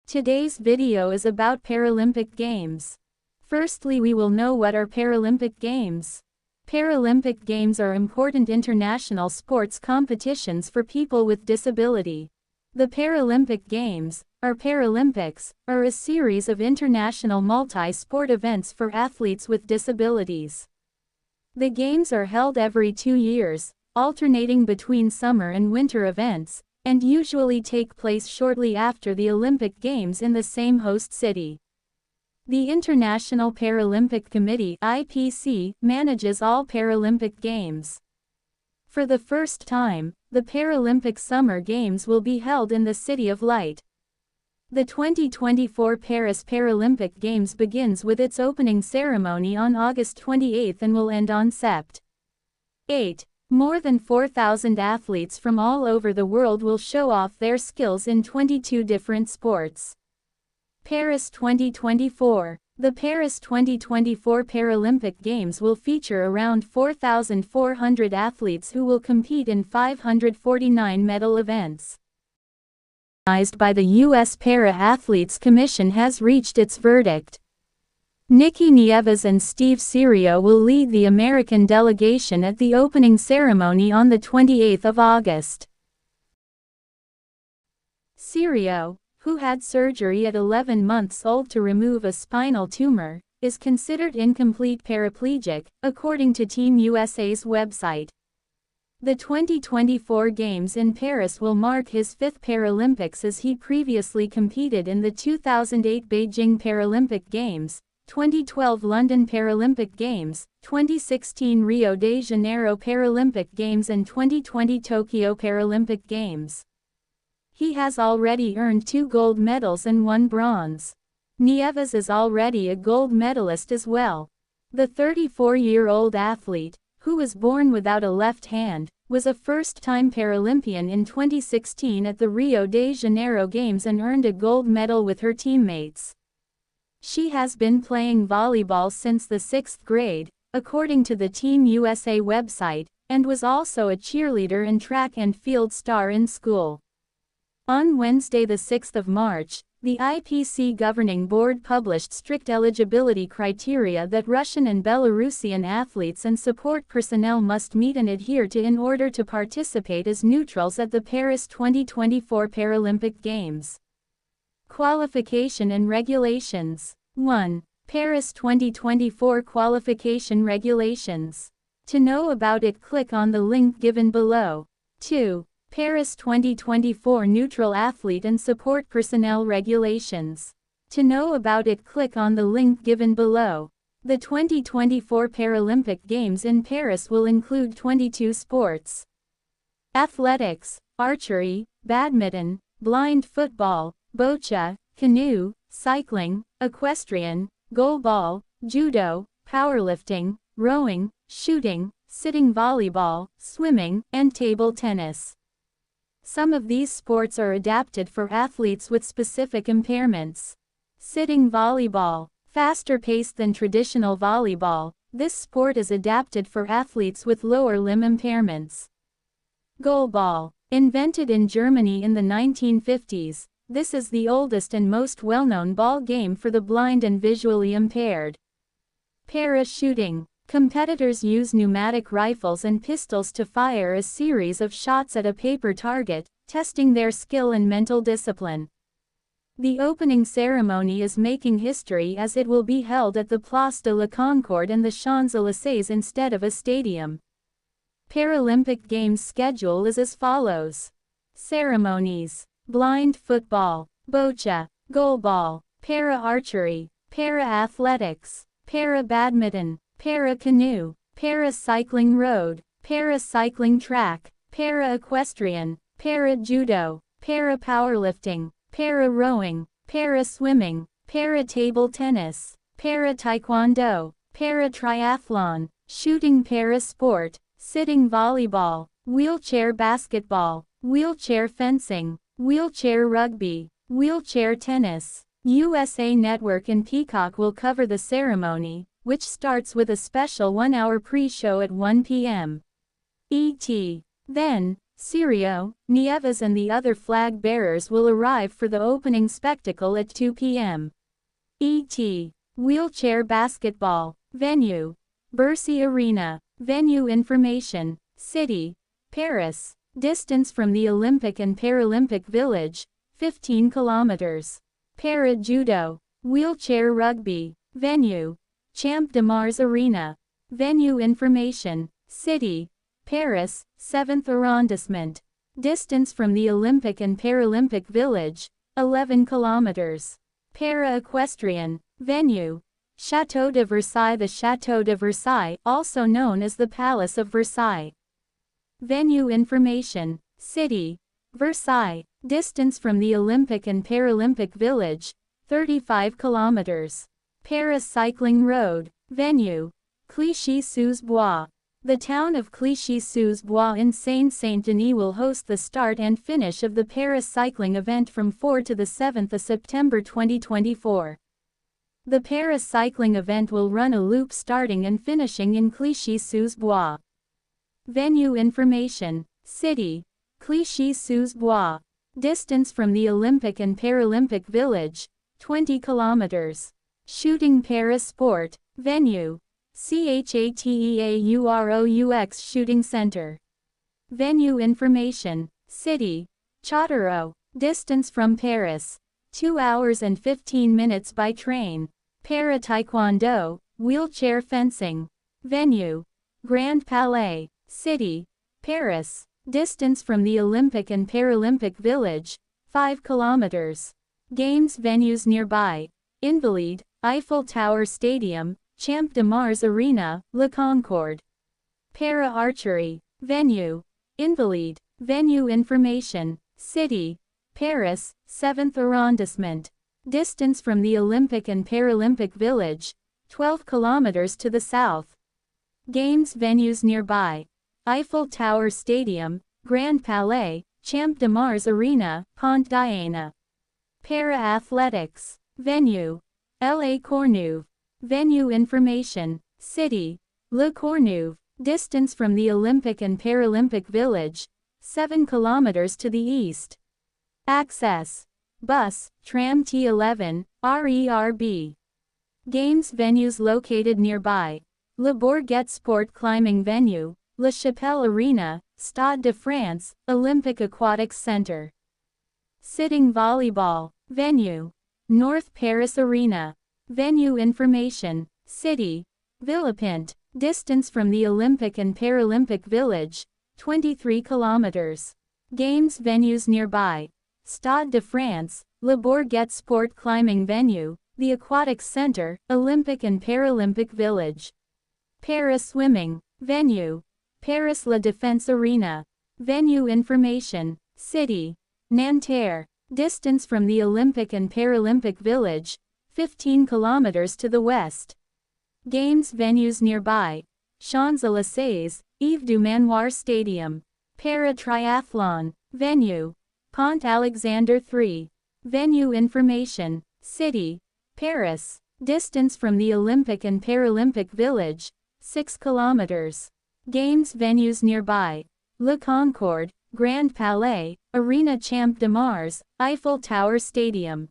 Today's video is about Paralympic Games. Firstly, we will know what are Paralympic Games. Paralympic Games are important international sports competitions for people with disability. The Paralympic Games, or Paralympics, are a series of international multi-sport events for athletes with disabilities. The Games are held every 2 years, alternating between summer and winter events, and usually take place shortly after the Olympic Games in the same host city. The International Paralympic Committee (IPC) manages all Paralympic Games. For the first time, the Paralympic Summer Games will be held in the City of Light. The 2024 Paris Paralympic Games begins with its opening ceremony on August 28 and will end on Sept. 8. More than 4,000 athletes from all over the world will show off their skills in 22 different sports. Paris 2024. The Paris 2024 Paralympic Games will feature around 4,400 athletes who will compete in 549 medal events. Organized by the U.S. Para-Athletes Commission has reached its verdict. Nikki Nieves and Steve Serio will lead the American delegation at the opening ceremony on the 28th of August. Serio, who had surgery at 11 months old to remove a spinal tumor, is considered incomplete paraplegic, according to Team USA's website. The 2024 Games in Paris will mark his 5th Paralympics, as he previously competed in the 2008 Beijing Paralympic Games, 2012 London Paralympic Games, 2016 Rio de Janeiro Paralympic Games and 2020 Tokyo Paralympic Games. He has already earned 2 gold medals and 1 bronze. Nieves is already a gold medalist as well. The 34-year-old athlete, who was born without a left hand, was a first-time Paralympian in 2016 at the Rio de Janeiro Games and earned a gold medal with her teammates. She has been playing volleyball since the 6th grade, according to the Team USA website, and was also a cheerleader and track and field star in school. On Wednesday the 6th of March, the IPC governing board published strict eligibility criteria that Russian and Belarusian athletes and support personnel must meet and adhere to in order to participate as neutrals at the Paris 2024 Paralympic Games. Qualification and regulations. 1. Paris 2024 Qualification Regulations. To know about it, click on the link given below. 2. Paris 2024 Neutral Athlete and Support Personnel Regulations. To know about it, click on the link given below. The 2024 Paralympic Games in Paris will include 22 sports: athletics, archery, badminton, blind football, boccia, canoe, cycling, equestrian, goalball, judo, powerlifting, rowing, shooting, sitting volleyball, swimming, and table tennis. Some of these sports are adapted for athletes with specific impairments. Sitting volleyball. Faster paced than traditional volleyball, this sport is adapted for athletes with lower limb impairments. Goalball. Invented in Germany in the 1950s, this is the oldest and most well-known ball game for the blind and visually impaired. Parachuting. Competitors use pneumatic rifles and pistols to fire a series of shots at a paper target, testing their skill and mental discipline. The opening ceremony is making history, as it will be held at the Place de la Concorde and the Champs-Élysées instead of a stadium. Paralympic Games schedule is as follows. Ceremonies: blind football, boccia, goalball, para-archery, para-athletics, para-badminton, para-canoe, para-cycling road, para-cycling track, para-equestrian, para-judo, para-powerlifting, para-rowing, para-swimming, para-table tennis, para-taekwondo, para-triathlon, shooting para-sport, sitting volleyball, wheelchair basketball, wheelchair fencing, wheelchair rugby, wheelchair tennis. USA Network and Peacock will cover the ceremony, which starts with a special 1-hour pre-show at 1 p.m. ET. Then, Cirio, Nieves and the other flag bearers will arrive for the opening spectacle at 2 p.m. ET. Wheelchair basketball. Venue. Bercy Arena. Venue information. City. Paris. Distance from the Olympic and Paralympic Village. 15 kilometers. Para Judo. Wheelchair rugby. Venue. Champ de Mars Arena. Venue information. City. Paris, 7th arrondissement. Distance from the Olympic and Paralympic Village. 11 kilometers. Para Equestrian. Venue. Château de Versailles. The Château de Versailles, also known as the Palace of Versailles. Venue information. City. Versailles. Distance from the Olympic and Paralympic Village. 35 kilometers. Paris Cycling Road. Venue. Clichy-sous-Bois. The town of Clichy-sous-Bois in Seine-Saint-Denis will host the start and finish of the Paris cycling event from 4 to the 7th of September 2024. The Paris cycling event will run a loop starting and finishing in Clichy-sous-Bois. Venue information. City. Clichy-sous-Bois. Distance from the Olympic and Paralympic Village. 20 kilometers. Shooting Paris Sport. Venue. CHATEAUROUX Shooting Center. Venue information. City. Châteauroux. Distance from Paris. 2 hours and 15 minutes by train. Para Taekwondo. Wheelchair fencing. Venue. Grand Palais. City. Paris. Distance from the Olympic and Paralympic Village. 5 kilometers. Games venues nearby. Invalides, Eiffel Tower Stadium, Champ de Mars Arena, La Concorde. Para Archery. Venue. Invalides. Venue information. City. Paris, 7th arrondissement. Distance from the Olympic and Paralympic Village. 12 kilometers to the south. Games venues nearby. Eiffel Tower Stadium, Grand Palais, Champ de Mars Arena, Pont Diana. Para Athletics. Venue. La Courneuve. Venue information. City. Le Courneuve. Distance from the Olympic and Paralympic Village. 7 kilometers to the east. Access. Bus, tram T11, RERB. Games venues located nearby. Le Bourget Sport Climbing Venue, La Chapelle Arena, Stade de France, Olympic Aquatics Center. Sitting Volleyball. Venue. North Paris Arena. Venue information. City. Villepinte. Distance from the Olympic and Paralympic Village. 23 kilometers. Games venues nearby. Stade de France, Le Bourget Sport Climbing Venue, the Aquatics Center, Olympic and Paralympic Village. Paris Swimming. Venue. Paris La Défense Arena. Venue information. City. Nanterre. Distance from the Olympic and Paralympic Village. 15 kilometers to the west. Games venues nearby. Champs-Élysées, Yves du Manoir Stadium. Para Triathlon. Venue. Pont Alexander 3. Venue information. City. Paris. Distance from the Olympic and Paralympic Village. 6 kilometers. Games venues nearby. La Concorde, Grand Palais, Arena Champ de Mars, Eiffel Tower Stadium.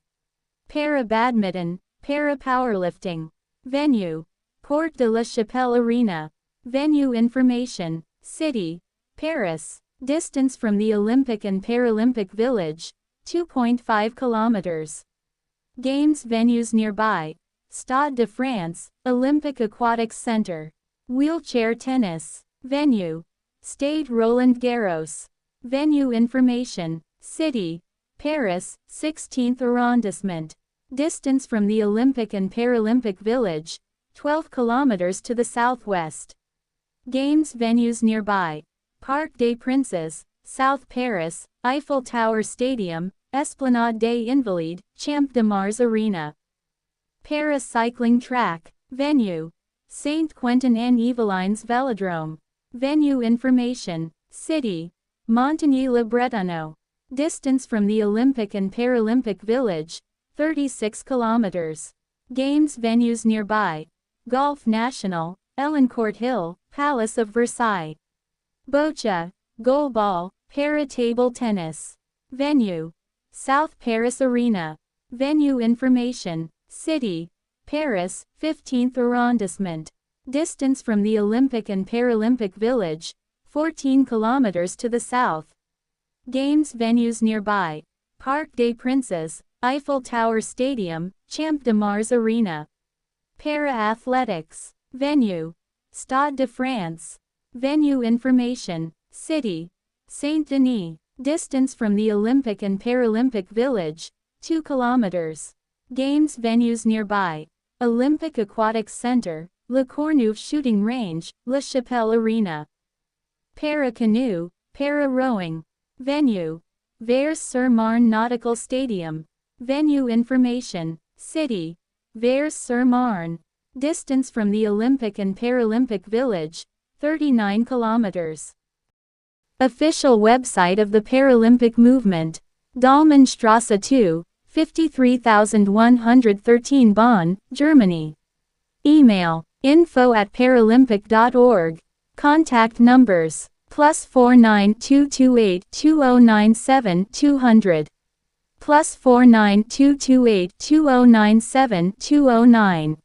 Para Badminton, Para Powerlifting. Venue. Porte de la Chapelle Arena. Venue information. City. Paris. Distance from the Olympic and Paralympic Village. 2.5 kilometers. Games venues nearby. Stade de France, Olympic Aquatics Center. Wheelchair tennis. Venue. Stade Roland Garros. Venue information. City. Paris, 16th arrondissement. Distance from the Olympic and Paralympic Village. 12 kilometers to the southwest. Games venues nearby. Parc des Princes, South Paris, Eiffel Tower Stadium, Esplanade des Invalides, Champ de Mars Arena. Paris Cycling Track. Venue. Saint-Quentin-en-Yvelines Velodrome. Venue information. City. Montigny-le-Bretonneux. Distance from the Olympic and Paralympic Village. 36 kilometers. Games venues nearby. Golf National, Elancourt Hill, Palace of Versailles. Boccia, Goalball, Para-table tennis. Venue: South Paris Arena. Venue information: City: Paris, 15th arrondissement. Distance from the Olympic and Paralympic Village: 14 kilometers to the south. Games venues nearby: Parc des Princes, Eiffel Tower Stadium, Champ de Mars Arena. Para-athletics. Venue: Stade de France. Venue information: City: Saint-Denis. Distance from the Olympic and Paralympic Village: 2 kilometers. Games venues nearby: Olympic Aquatics Center, Le Courneuve Shooting Range, La Chapelle Arena. Para-canoe, para-rowing. Venue: Vers-sur-Marne Nautical Stadium. Venue information: City: Vers-sur-Marne. Distance from the Olympic and Paralympic Village: 39 kilometers. Official website of the Paralympic movement: Dahlmannstrasse 2, 53113 Bonn, Germany. Email: info@paralympic.org. Contact numbers: +49 228 2097 200, +49 228 2097 209.